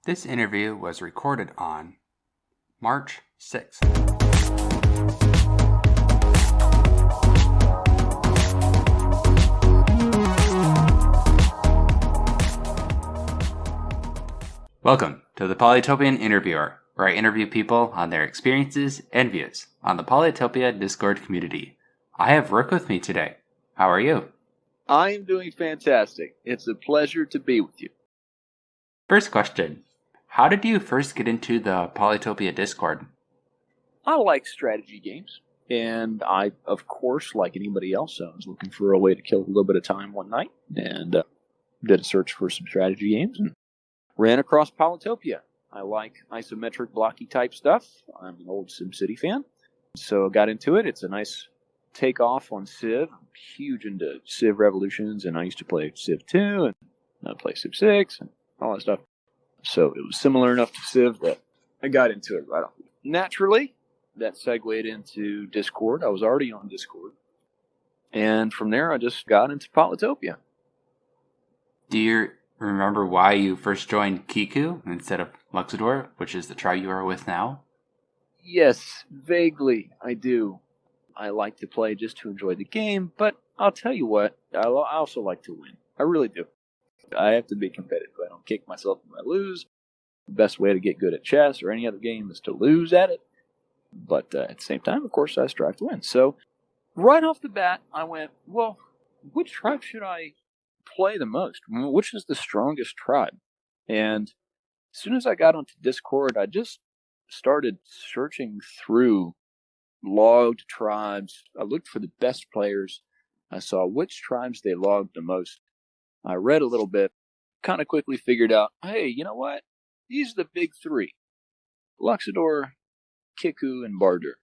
This interview was recorded on March 6th. Welcome to the Polytopian Interviewer, where I interview people on their experiences and views on the Polytopia Discord community. I have Rook with me today. How are you? I am doing fantastic. It's a pleasure to be with you. First question. How did you first get into the Polytopia Discord? I like strategy games, and I, of course, like anybody else, I was looking for a way to kill a little bit of time one night, and did a search for some strategy games, and ran across Polytopia. I like isometric blocky type stuff. I'm an old SimCity fan, so I got into it. It's a nice takeoff on Civ. I'm huge into Civ Revolutions, and I used to play Civ 2, and I play Civ 6, and all that stuff. So it was similar enough to Civ that I got into it right off. Naturally, that segued into Discord. I was already on Discord. And from there, I just got into Polytopia. Do you remember why you first joined Kiku instead of Luxidoor, which is the tribe you are with now? Yes, vaguely, I do. I like to play just to enjoy the game, but I'll tell you what, I also like to win. I really do. I have to be competitive. I don't kick myself when I lose. The best way to get good at chess or any other game is to lose at it. But at the same time, of course, I strive to win. So right off the bat, I went, well, which tribe should I play the most? Which is the strongest tribe? And as soon as I got onto Discord, I just started searching through logged tribes. I looked for the best players. I saw which tribes they logged the most. I read a little bit, kind of quickly figured out, hey, you know what? These are the big three. Luxidor, Kiku, and Bardur.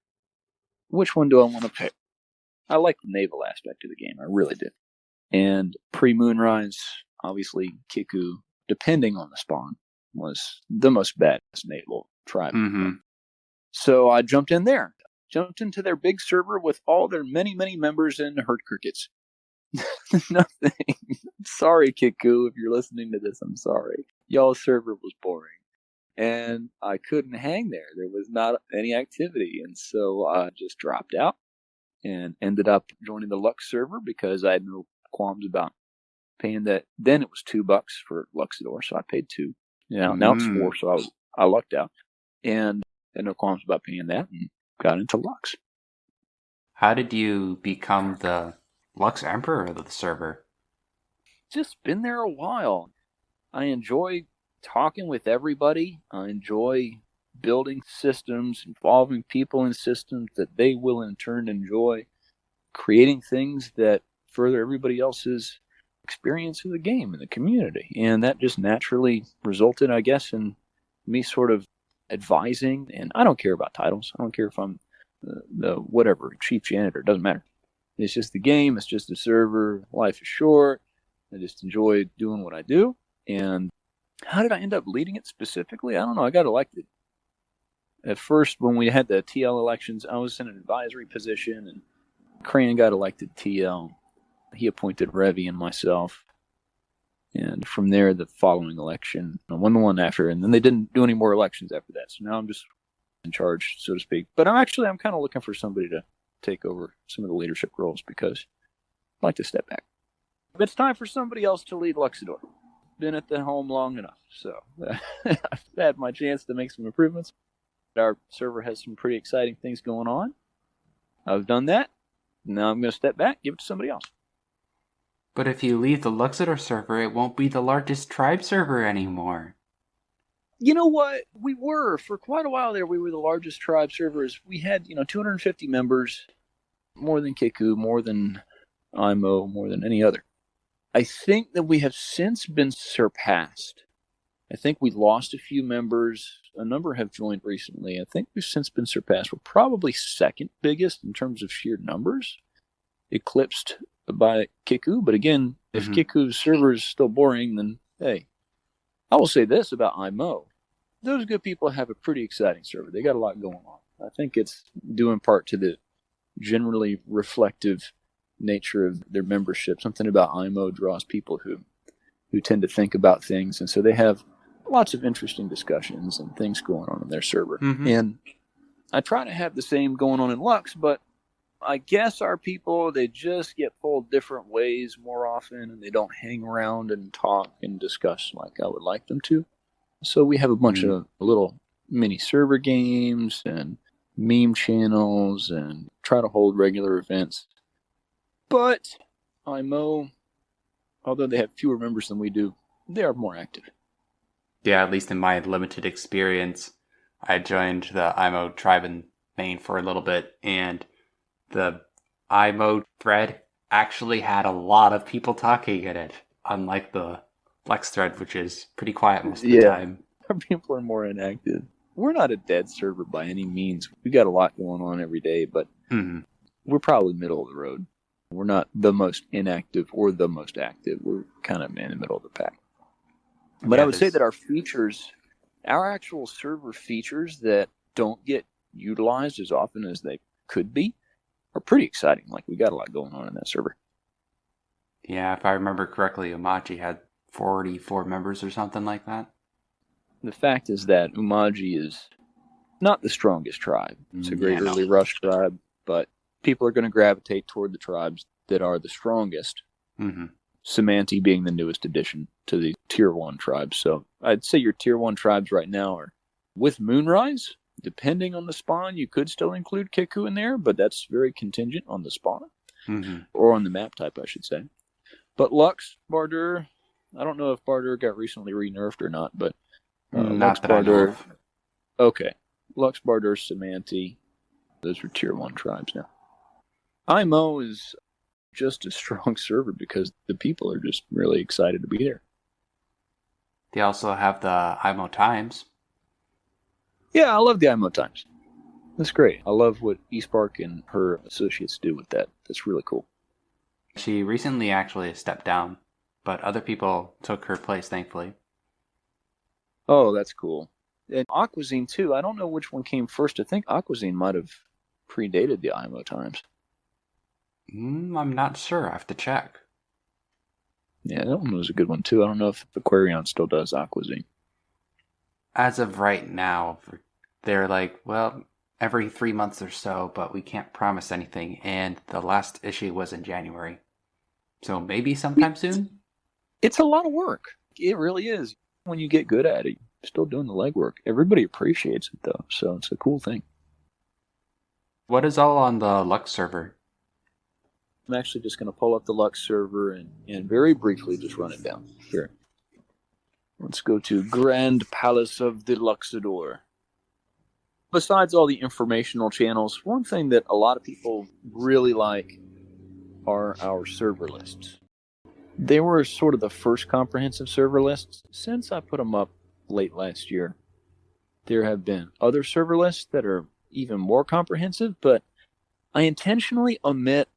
Which one do I want to pick? I like the naval aspect of the game. I really did. And pre-Moonrise, obviously, Kiku, depending on the spawn, was the most badass naval tribe. Mm-hmm. So I jumped in there. Jumped into their big server with all their many, many members and herd crickets. Nothing. Sorry, Kiku, if you're listening to this, I'm sorry. Y'all's server was boring. And I couldn't hang there. There was not any activity. And so I just dropped out and ended up joining the Lux server because I had no qualms about paying that. Then it was $2 for Luxidor, so I paid $2. Now it's $4, so I lucked out. And had no qualms about paying that and got into Lux. How did you become the Lux Emperor of the server? Just been there a while. I enjoy talking with everybody. I enjoy building systems, involving people in systems that they will in turn enjoy, creating things that further everybody else's experience of the game and the community. And that just naturally resulted, I guess, in me sort of advising. And I don't care about titles. I don't care if I'm the whatever, chief janitor. It doesn't matter. It's just the game. It's just the server. Life is short. I just enjoy doing what I do. And how did I end up leading it specifically? I don't know. I got elected. At first, when we had the TL elections, I was in an advisory position, and Crane got elected TL. He appointed Revy and myself. And from there, the following election, I won the one after, and then they didn't do any more elections after that. So now I'm just in charge, so to speak. But I'm kind of looking for somebody to take over some of the leadership roles because I'd like to step back. But it's time for somebody else to lead Luxidor. Been at the helm long enough, so I've had my chance to make some improvements. Our server has some pretty exciting things going on. I've done that. Now I'm going to step back, give it to somebody else. But if you leave the Luxidor server, it won't be the largest tribe server anymore. You know what? We were. For quite a while there, we were the largest tribe servers. We had, 250 members, more than Kiku, more than IMO, more than any other. I think that we have since been surpassed. I think we lost a few members. A number have joined recently. I think we've since been surpassed. We're probably second biggest in terms of sheer numbers, eclipsed by Kiku. But again, if Kiku's server is still boring, then hey, I will say this about IMO. Those good people have a pretty exciting server. They got a lot going on. I think it's due in part to the generally reflective nature of their membership. Something about IMO draws people who tend to think about things, and so they have lots of interesting discussions and things going on in their server. Mm-hmm. And I try to have the same going on in Lux, but I guess our people, they just get pulled different ways more often, and they don't hang around and talk and discuss like I would like them to. So we have a bunch of little mini server games and meme channels and try to hold regular events. But IMO, although they have fewer members than we do, they are more active. Yeah, at least in my limited experience, I joined the IMO tribe in Maine for a little bit, and the IMO thread actually had a lot of people talking in it, unlike the Lex thread, which is pretty quiet most of the time. Our people are more inactive. We're not a dead server by any means. We got a lot going on every day, but we're probably middle of the road. We're not the most inactive or the most active. We're kind of in the middle of the pack. But I would say that our features, our actual server features that don't get utilized as often as they could be, are pretty exciting. Like, we got a lot going on in that server. Yeah, if I remember correctly, Umaji had 44 members or something like that. The fact is that Umaji is not the strongest tribe. It's a great early rush tribe, but people are going to gravitate toward the tribes that are the strongest. Semanti being the newest addition to the Tier 1 tribes. So I'd say your Tier 1 tribes right now are with Moonrise. Depending on the spawn, you could still include Kiku in there, but that's very contingent on the spawn. Or on the map type, I should say. But Lux, Bardur, I don't know if Bardur got recently re-nerfed or not, but not that I know of. Okay. Lux, Bardur, Semanti, those are Tier 1 tribes now. IMO is just a strong server because the people are just really excited to be there. They also have the IMO Times. Yeah, I love the IMO Times. That's great. I love what Espark and her associates do with that. That's really cool. She recently actually stepped down, but other people took her place, thankfully. Oh, that's cool. And Aquazine, too. I don't know which one came first. I think Aquazine might have predated the IMO Times. I'm not sure. I have to check. Yeah, that one was a good one, too. I don't know if Aquarion still does Aquazine. As of right now, they're like, well, every 3 months or so, but we can't promise anything. And the last issue was in January. So maybe sometime soon? It's a lot of work. It really is. When you get good at it, you're still doing the legwork. Everybody appreciates it, though, so it's a cool thing. What is all on the Lux server? I'm actually just going to pull up the Lux server and very briefly just run it down. Here. Let's go to Grand Palace of the Luxidoor. Besides all the informational channels, one thing that a lot of people really like are our server lists. They were sort of the first comprehensive server lists since I put them up late last year. There have been other server lists that are even more comprehensive, but I intentionally omit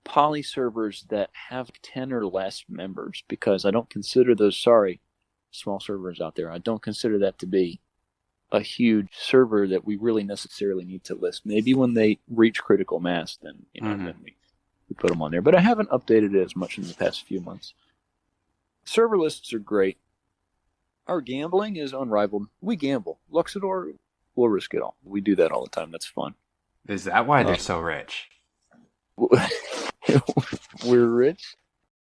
poly servers that have 10 or less members because I don't consider those, small servers out there, I don't consider that to be a huge server that we really necessarily need to list. Maybe when they reach critical mass, then then we put them on there. But I haven't updated it as much in the past few months. Server lists are great. Our gambling is unrivaled. We gamble. Luxidor, we'll risk it all. We do that all the time. That's fun. Is that why they're so rich? We're rich?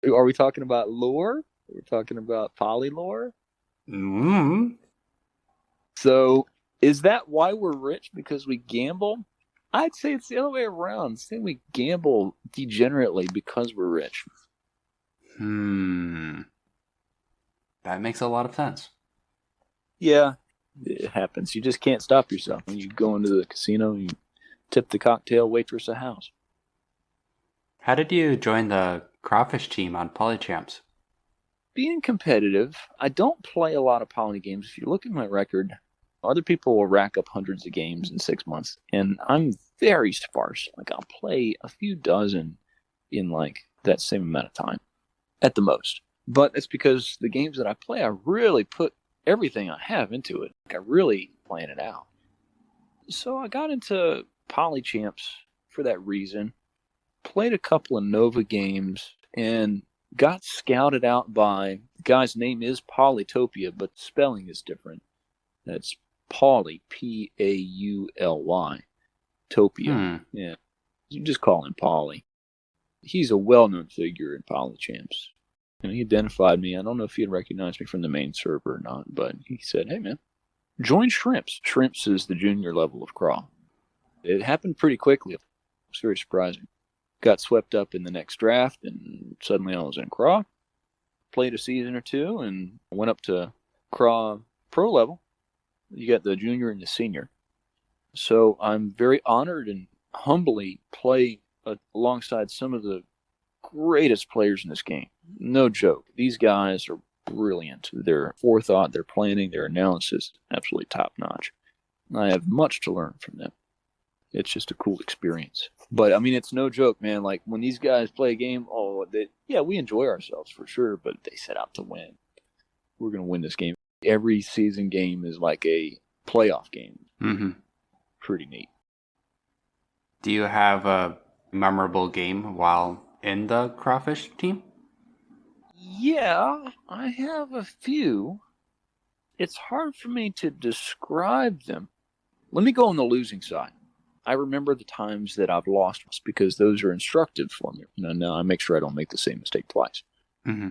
Are we talking about lore? We're talking about poly lore? So, is that why we're rich? Because we gamble? I'd say it's the other way around. I'd say we gamble degenerately because we're rich. That makes a lot of sense. Yeah, it happens. You just can't stop yourself. When you go into the casino, you tip the cocktail waitress a house. How did you join the Crawfish team on Polychamps? Being competitive, I don't play a lot of poly games. If you look at my record, other people will rack up hundreds of games in 6 months, and I'm very sparse. Like, I'll play a few dozen in like that same amount of time at the most. But it's because the games that I play, I really put everything I have into it. Like, I really plan it out. So I got into Polychamps for that reason. Played a couple of Nova games, and got scouted out by, the guy's name is Polytopia, but spelling is different. That's Pauly, P-A-U-L-Y, Topia. Yeah, you just call him Pauly. He's a well-known figure in Polychamps. And he identified me. I don't know if he had recognized me from the main server or not, but he said, hey, man, join Shrimps. Shrimps is the junior level of Craw. It happened pretty quickly. It was very surprising. Got swept up in the next draft, and suddenly I was in Craw. Played a season or two, and went up to Craw Pro level. You got the junior and the senior. So I'm very honored and humbly play alongside some of the greatest players in this game. No joke. These guys are brilliant. Their forethought, their planning, their analysis, absolutely top notch. I have much to learn from them. It's just a cool experience. But I mean, it's no joke, man. Like when these guys play a game, we enjoy ourselves for sure, but they set out to win. We're going to win this game. Every season game is like a playoff game. Mm-hmm. Pretty neat. Do you have a memorable game while in the Crawfish team? Yeah, I have a few. It's hard for me to describe them. Let me go on the losing side. I remember the times that I've lost because those are instructive for me. Now I make sure I don't make the same mistake twice. Mm-hmm.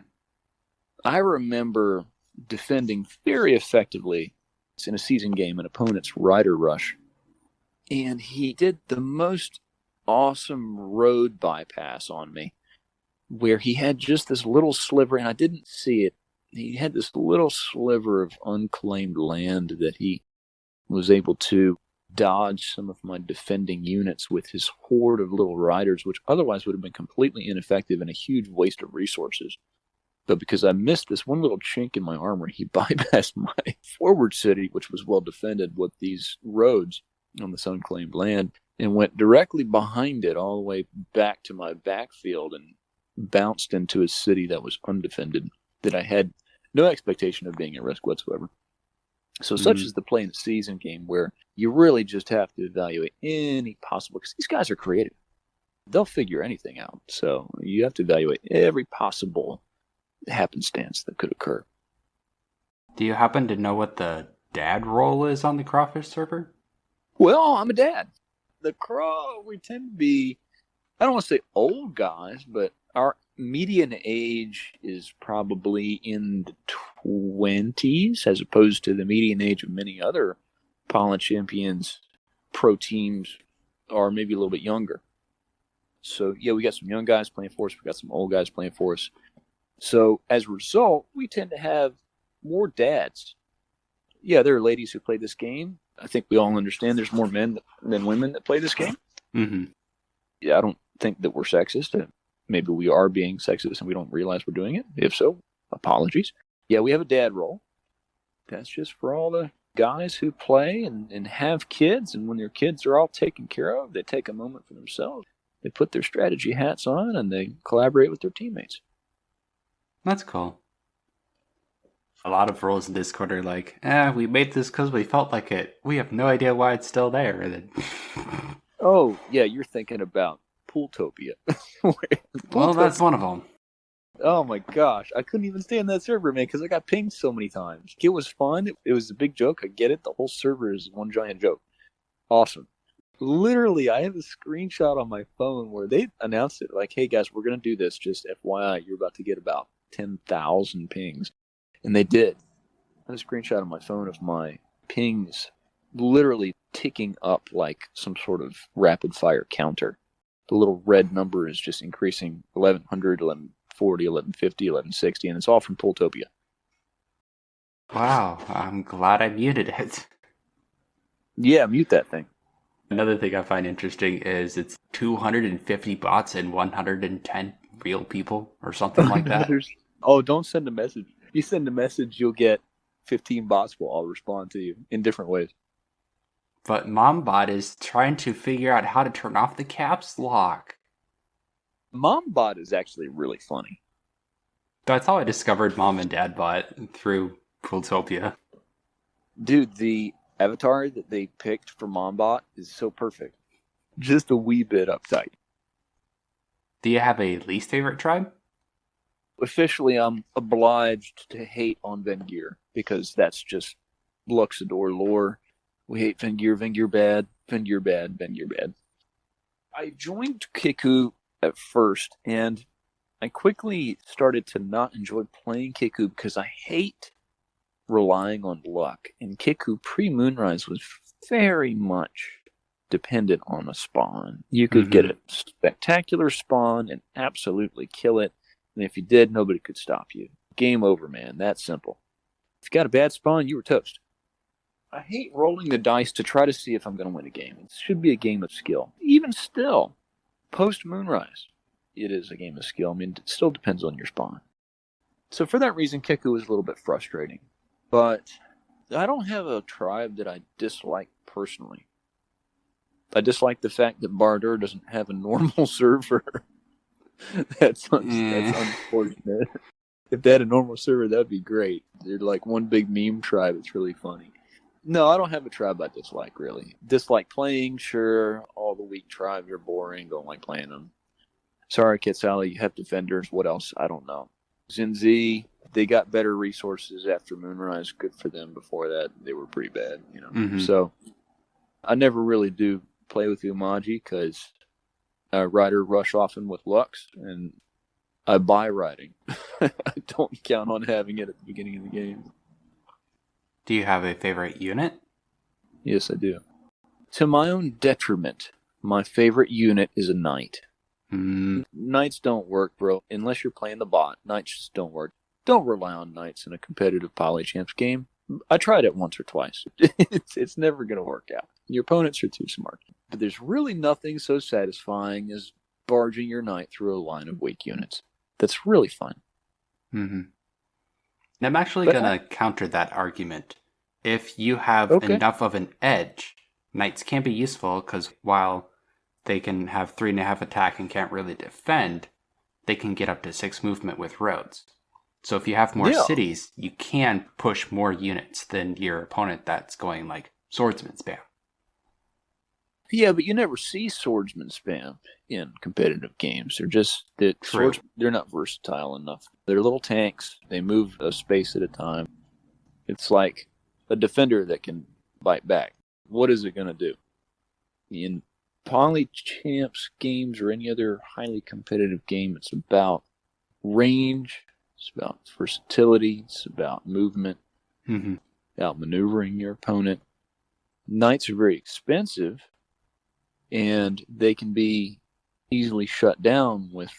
I remember defending very effectively in a season game an opponent's rider rush. And he did the most awesome road bypass on me where he had just this little sliver, and I didn't see it. He had this little sliver of unclaimed land that he was able to dodge some of my defending units with his horde of little riders, which otherwise would have been completely ineffective and a huge waste of resources. But because I missed this one little chink in my armor, he bypassed my forward city, which was well defended with these roads on this unclaimed land, and went directly behind it all the way back to my backfield and bounced into a city that was undefended, that I had no expectation of being at risk whatsoever. So such is the play in the season game, where you really just have to evaluate any possible, because these guys are creative. They'll figure anything out. So you have to evaluate every possible happenstance that could occur. Do you happen to know what the dad role is on the Crawfish server? Well, I'm a dad. The Craw, we tend to be, I don't want to say old guys, but our median age is probably in the 20s, as opposed to the median age of many other Pollen Champions pro teams are maybe a little bit younger. So, yeah, we got some young guys playing for us. We got some old guys playing for us. So, as a result, we tend to have more dads. Yeah, there are ladies who play this game. I think we all understand there's more men than women that play this game. Mm-hmm. Yeah, I don't think that we're sexist. Maybe we are being sexist and we don't realize we're doing it. If so, apologies. Yeah, we have a dad role. That's just for all the guys who play and have kids. And when their kids are all taken care of, they take a moment for themselves. They put their strategy hats on and they collaborate with their teammates. That's cool. A lot of roles in Discord are like, we made this because we felt like it. We have no idea why it's still there. Oh, yeah, you're thinking about Pooltopia. Well, that's one of them. Oh my gosh, I couldn't even stay in that server, man, because I got pinged so many times. It was fun. It was a big joke. I get it. The whole server is one giant joke. Awesome. Literally, I have a screenshot on my phone where they announced it. Like, hey, guys, we're going to do this. Just FYI, you're about to get about 10,000 pings. And they did. I have a screenshot on my phone of my pings literally ticking up like some sort of rapid-fire counter. The little red number is just increasing 1100, 1140, 1150, 1160, and it's all from Pooltopia. Wow, I'm glad I muted it. Yeah, mute that thing. Another thing I find interesting is it's 250 bots and 110 real people or something like that. Oh, don't send a message. If you send a message, you'll get 15 bots will all respond to you in different ways. But MomBot is trying to figure out how to turn off the caps lock. MomBot is actually really funny. That's how I discovered Mom and Dad Bot, through Pooltopia. Dude, the avatar that they picked for MomBot is so perfect. Just a wee bit uptight. Do you have a least favorite tribe? Officially, I'm obliged to hate on Vengear because that's just Luxidoor lore. We hate Vengear, Vengear bad, Vengear bad, Vengear bad. I joined Kiku at first, and I quickly started to not enjoy playing Kiku because I hate relying on luck. And Kiku pre-Moonrise was very much dependent on a spawn. You could get a spectacular spawn and absolutely kill it. And if you did, nobody could stop you. Game over, man. That simple. If you got a bad spawn, you were toast. I hate rolling the dice to try to see if I'm going to win a game. It should be a game of skill. Even still, post-Moonrise, it is a game of skill. I mean, it still depends on your spawn. So for that reason, Kiku is a little bit frustrating. But I don't have a tribe that I dislike personally. I dislike the fact that Bardur doesn't have a normal server. That's unfortunate. If they had a normal server, that'd be great. They're like one big meme tribe. It's really funny. No, I don't have a tribe I dislike, really. Dislike playing, sure. All the weak tribes are boring. Don't like playing them. Sorry, Quetzali, you have defenders. What else? I don't know. Zinzi, they got better resources after Moonrise. Good for them. Before that, they were pretty bad, you know. So I never really do play with Umaji because Rider rush often with Lux, and I buy riding. I don't count on having it at the beginning of the game. Do you have a favorite unit? Yes, I do. To my own detriment, my favorite unit is a knight. Knights don't work, bro. Unless you're playing the bot, knights just don't work. Don't rely on knights in a competitive Polychamps game. I tried it once or twice. It's never going to work out. Your opponents are too smart. But there's really nothing so satisfying as barging your knight through a line of weak units. That's really fun. I'm actually going to counter that argument. If you have enough of an edge, knights can be useful because while they can have 3.5 attack and can't really defend, they can get up to 6 movement with roads. So if you have more cities, you can push more units than your opponent that's going like swordsman spam. Yeah, but you never see swordsman spam in competitive games. They're just they're not versatile enough. They're little tanks. They move a space at a time. It's like a defender that can bite back. What is it going to do? In Polychamps games or any other highly competitive game, it's about range. It's about versatility. It's about movement. About maneuvering your opponent. Knights are very expensive, and they can be easily shut down with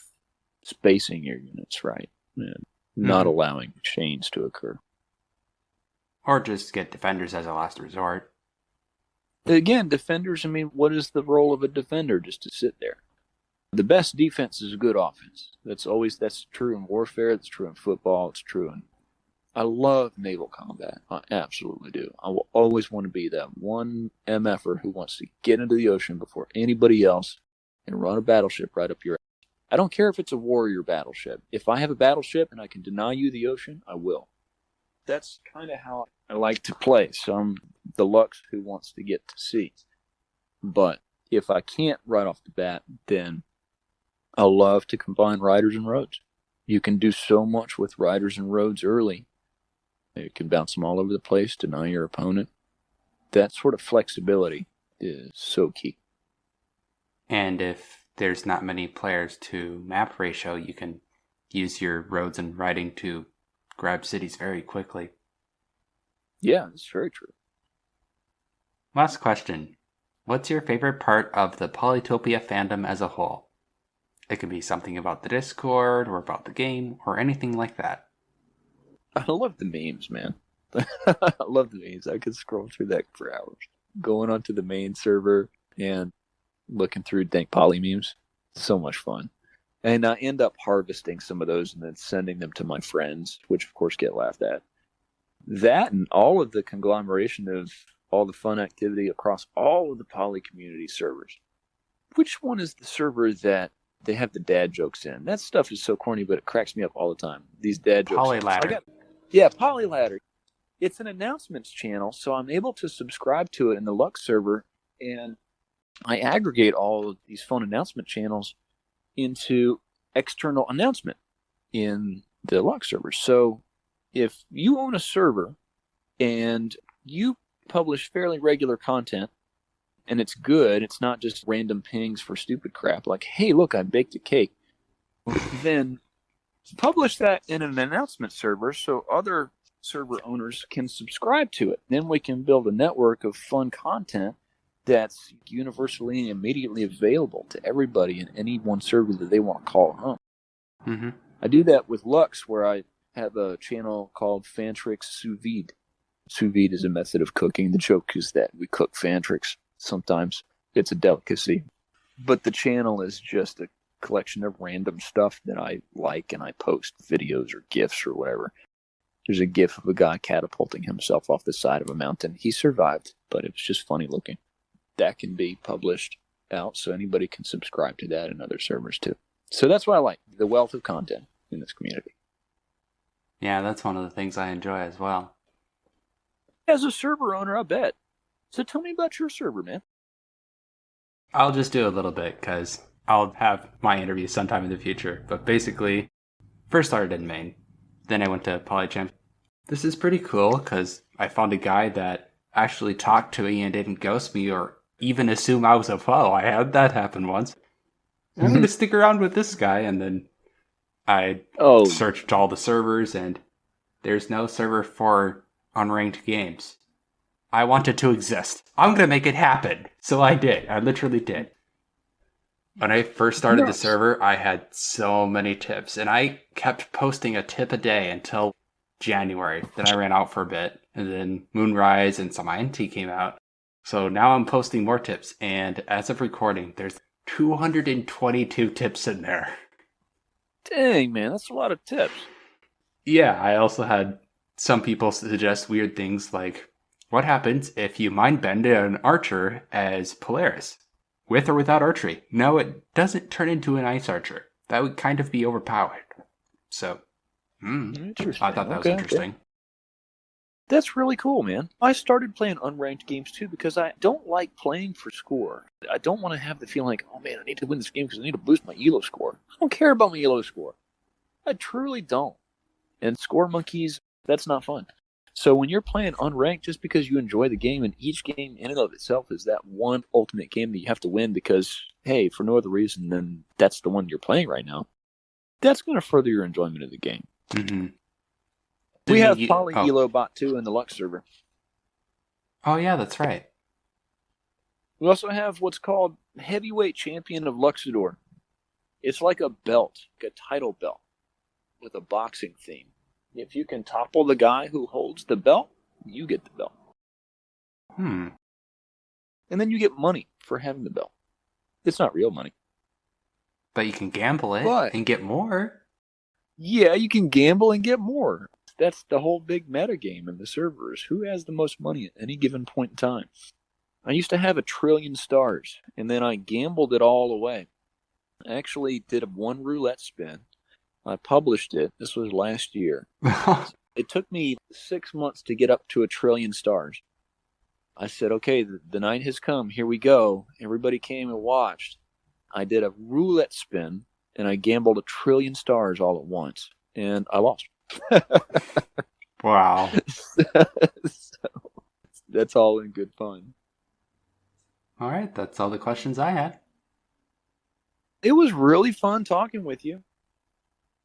spacing your units right and not allowing chains to occur. Or just get defenders as a last resort. Again, defenders, I mean, what is the role of a defender? Just to sit there. The best defense is a good offense. That's true in warfare. That's true in football. It's true in... I love naval combat. I absolutely do. I will always want to be that one MFer who wants to get into the ocean before anybody else and run a battleship right up your ass. I don't care if it's a warrior battleship. If I have a battleship and I can deny you the ocean, I will. That's kind of how I like to play. So I'm the Lux who wants to get to sea. But if I can't right off the bat, then I love to combine riders and roads. You can do so much with riders and roads early. You can bounce them all over the place, deny your opponent. That sort of flexibility is so key. And if there's not many players to map ratio, you can use your roads and riding to grab cities very quickly. Yeah, that's very true. Last question. What's your favorite part of the Polytopia fandom as a whole? It could be something about the Discord or about the game or anything like that. I love the memes, man. I love the memes. I could scroll through that for hours. Going onto the main server and looking through dank poly memes. So much fun. And I end up harvesting some of those and then sending them to my friends, which of course get laughed at. That and all of the conglomeration of all the fun activity across all of the poly community servers. Which one is the server that they have the dad jokes in? That stuff is so corny, but it cracks me up all the time. These dad jokes. Polyladder. Yeah, Polyladder. It's an announcements channel, so I'm able to subscribe to it in the Lux server, and I aggregate all of these phone announcement channels into external announcement in the Lux servers. So if you own a server and you publish fairly regular content and it's good, it's not just random pings for stupid crap like, hey, look, I baked a cake, then publish that in an announcement server so other server owners can subscribe to it. Then we can build a network of fun content that's universally and immediately available to everybody in any one server that they want to call home. Mm-hmm. I do that with Lux, where I have a channel called Fantrix Sous Vide. Sous vide is a method of cooking. The joke is that we cook Fantrix. Sometimes it's a delicacy. But the channel is just a collection of random stuff that I like, and I post videos or GIFs or whatever. There's a GIF of a guy catapulting himself off the side of a mountain. He survived, but it was just funny looking. That can be published out, so anybody can subscribe to that and other servers too. So that's what I like, the wealth of content in this community. Yeah, that's one of the things I enjoy as well. As a server owner, I bet. So tell me about your server, man. I'll just do a little bit because I'll have my interview sometime in the future. But basically, first started in Maine. Then I went to PolyChamp. This is pretty cool because I found a guy that actually talked to me and didn't ghost me or even assume I was a foe. I had that happen once. I'm going to stick around with this guy, and then I searched all the servers, and there's no server for unranked games. I wanted to exist. I'm going to make it happen. So I did. I literally did. When I first started the server, I had so many tips, and I kept posting a tip a day until January. Then I ran out for a bit, and then Moonrise and some INT came out. So now I'm posting more tips, and as of recording, there's 222 tips in there. Dang, man, that's a lot of tips. Yeah, I also had some people suggest weird things like, what happens if you mind bend an archer as Polaris? With or without archery? No, it doesn't turn into an ice archer. That would kind of be overpowered. So, I thought that was interesting. Okay. That's really cool, man. I started playing unranked games too because I don't like playing for score. I don't want to have the feeling like, oh man, I need to win this game because I need to boost my ELO score. I don't care about my ELO score. I truly don't. And score monkeys, that's not fun. So when you're playing unranked just because you enjoy the game, and each game in and of itself is that one ultimate game that you have to win because, hey, for no other reason than that's the one you're playing right now, that's going to further your enjoyment of the game. Mm-hmm. We have Poly Elo Bot 2 in the Lux server. Oh, yeah, that's right. We also have what's called Heavyweight Champion of Luxidoor. It's like a belt, like a title belt, with a boxing theme. If you can topple the guy who holds the belt, you get the belt. And then you get money for having the belt. It's not real money. But you can gamble it and get more. Yeah, you can gamble and get more. That's the whole big meta game in the servers. Who has the most money at any given point in time? I used to have 1 trillion stars, and then I gambled it all away. I actually did one roulette spin. I published it. This was last year. It took me 6 months to get up to 1 trillion stars. I said, okay, the night has come. Here we go. Everybody came and watched. I did a roulette spin, and I gambled 1 trillion stars all at once, and I lost. Wow. So, that's all in good fun. All right, that's all the questions I had. It was really fun talking with you.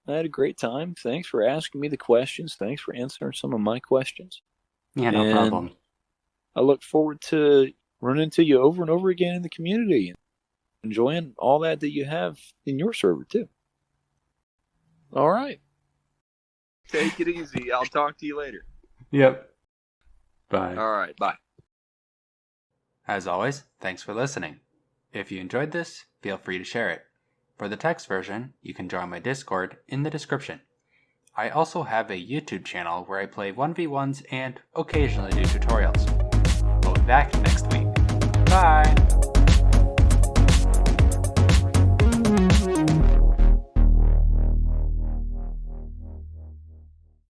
I had a great time. Thanks for asking me the questions. Thanks for answering some of my questions. Yeah, no problem. I look forward to running into you over and over again in the community and enjoying all that you have in your server too. All right. Take it easy. I'll talk to you later. Yep. Bye. All right. Bye. As always, thanks for listening. If you enjoyed this, feel free to share it. For the text version, you can join my Discord in the description. I also have a YouTube channel where I play 1v1s and occasionally do tutorials. We'll be back next week. Bye!